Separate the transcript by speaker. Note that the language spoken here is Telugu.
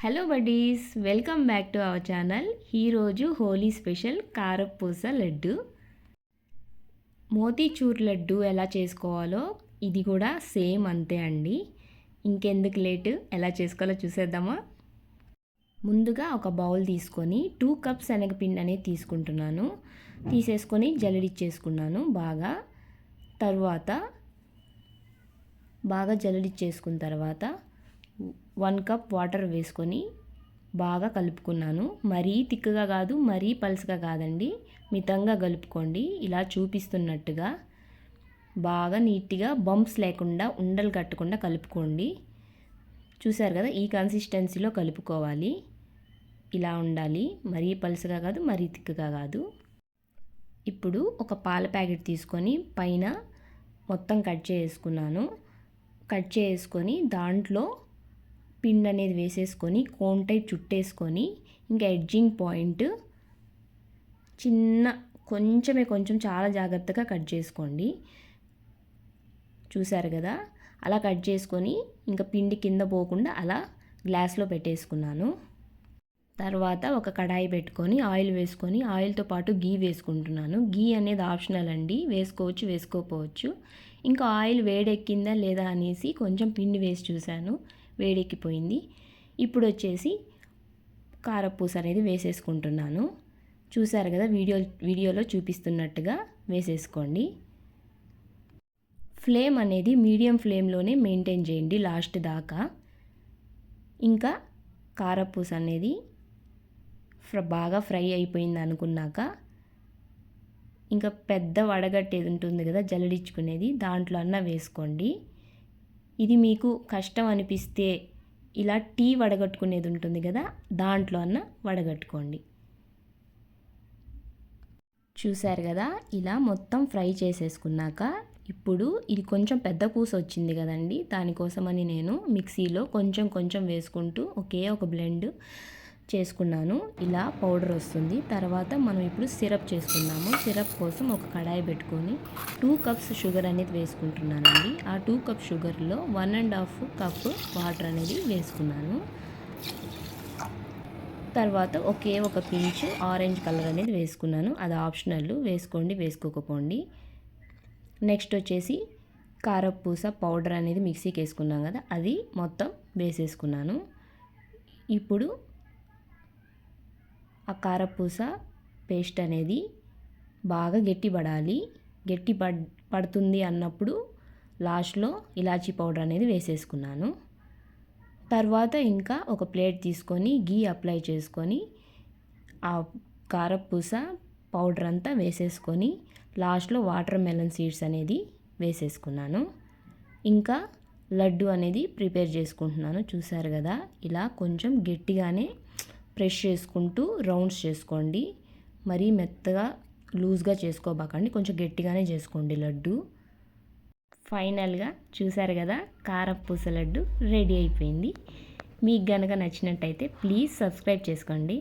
Speaker 1: Hello buddies, welcome back to our channel. ఈరోజు హోలీ స్పెషల్ కారపూస లడ్డు. మోతీచూర్ లడ్డు ఎలా చేసుకోవాలో ఇది కూడా సేమ్ అంతే అండి. ఇంకెందుకు లేటు, ఎలా చేసుకోవాలో చూసేద్దామా. ముందుగా ఒక బౌల్ తీసుకొని 2 కప్స్ శనగపిండి అనేది తీసుకుంటున్నాను. తీసేసుకొని జల్లడిచ్చేసుకున్నాను బాగా జల్లడిచ్చేసుకున్న తర్వాత 1 కప్ వాటర్ వేసుకొని బాగా కలుపుకున్నాను. మరీ తిక్కుగా కాదు, మరీ పలుసగా కాదండి, మితంగా కలుపుకోండి. ఇలా చూపిస్తున్నట్టుగా బాగా నీట్గా బంప్స్ లేకుండా, ఉండలు కట్టకుండా కలుపుకోండి. చూసారు కదా, ఈ కన్సిస్టెన్సీలో కలుపుకోవాలి. ఇలా ఉండాలి, మరీ పలుసగా కాదు, మరీ తిక్కుగా కాదు. ఇప్పుడు ఒక పాల ప్యాకెట్ తీసుకొని పైన మొత్తం కట్ చేసుకొని దాంట్లో పిండి అనేది వేసేసుకొని కోన్ టైప్ చుట్టేసుకొని, ఇంకా ఎడ్జింగ్ పాయింట్ కొంచెం చాలా జాగ్రత్తగా కట్ చేసుకోండి. చూసారు కదా, అలా కట్ చేసుకొని ఇంకా పిండి కింద పోకుండా అలా గ్లాస్లో పెట్టేసుకున్నాను. తర్వాత ఒక కడాయి పెట్టుకొని ఆయిల్ వేసుకొని, ఆయిల్తో పాటు గీ వేసుకుంటున్నాను. గీ అనేది ఆప్షనల్ అండి, వేసుకోవచ్చు వేసుకోకపోవచ్చు. ఇంకా ఆయిల్ వేడెక్కిందా లేదా అనేసి కొంచెం పిండి వేసి చూశాను, వేడెక్కిపోయింది. ఇప్పుడు వచ్చేసి కారపూస అనేది వేసేసుకుంటున్నాను. చూసారు కదా, వీడియోలో చూపిస్తున్నట్టుగా వేసేసుకోండి. ఫ్లేమ్ అనేది మీడియం ఫ్లేమ్లోనే మెయింటైన్ చేయండి లాస్ట్ దాకా. ఇంకా కారపూస అనేది బాగా ఫ్రై అయిపోయింది అనుకున్నాక ఇంకా పెద్ద వడగట్టేది ఉంటుంది కదా, జల్లడించుకునేది, దాంట్లో అన్న వేసుకోండి. ఇది మీకు కష్టం అనిపిస్తే ఇలా టీ వడగట్టుకునేది ఉంటుంది కదా, దాంట్లో అన్న వడగట్టుకోండి. చూసారు కదా, ఇలా మొత్తం ఫ్రై చేసేసుకున్నాక ఇప్పుడు ఇది కొంచెం పెద్ద పూస వచ్చింది కదండి, దానికోసమని నేను మిక్సీలో కొంచెం వేసుకుంటూ ఒక బ్లెండ్ చేసుకున్నాను. ఇలా పౌడర్ వస్తుంది. తర్వాత మనం ఇప్పుడు సిరప్ చేసుకున్నాము. సిరప్ కోసం ఒక కడాయి పెట్టుకొని 2 కప్స్ షుగర్ అనేది వేసుకుంటున్నానండి. ఆ 2 కప్ షుగర్లో 1.5 కప్ వాటర్ అనేది వేసుకున్నాను. తర్వాత ఒక పించ్ ఆరెంజ్ కలర్ అనేది వేసుకున్నాను. అది ఆప్షనల్, వేసుకోండి వేసుకోకపోండి. నెక్స్ట్ వచ్చేసి కారపూస పౌడర్ అనేది మిక్సీకి వేసుకున్నాం కదా, అది మొత్తం వేసేసుకున్నాను. ఇప్పుడు ఆ కారపూస పేస్ట్ అనేది బాగా గట్టిపడాలి. పడుతుంది అన్నప్పుడు లాస్ట్లో ఇలాచీ పౌడర్ అనేది వేసేసుకున్నాను. తర్వాత ఇంకా ఒక ప్లేట్ తీసుకొని గీ అప్లై చేసుకొని ఆ కారపూస పౌడర్ అంతా వేసేసుకొని లాస్ట్లో వాటర్ మెలన్ సీడ్స్ అనేది వేసేసుకున్నాను. ఇంకా లడ్డు అనేది ప్రిపేర్ చేసుకుంటున్నాను. చూసారు కదా, ఇలా కొంచెం గట్టిగానే ప్రెస్ చేసుకుంటూ రౌండ్స్ చేసుకోండి. మరీ మెత్తగా లూజ్గా చేసుకోబాకండి, కొంచెం గట్టిగానే చేసుకోండి లడ్డు. ఫైనల్గా చూసారు కదా, కారపూస లడ్డు రెడీ అయిపోయింది. మీకు గనక నచ్చినట్టయితే ప్లీజ్ సబ్స్క్రైబ్ చేసుకోండి.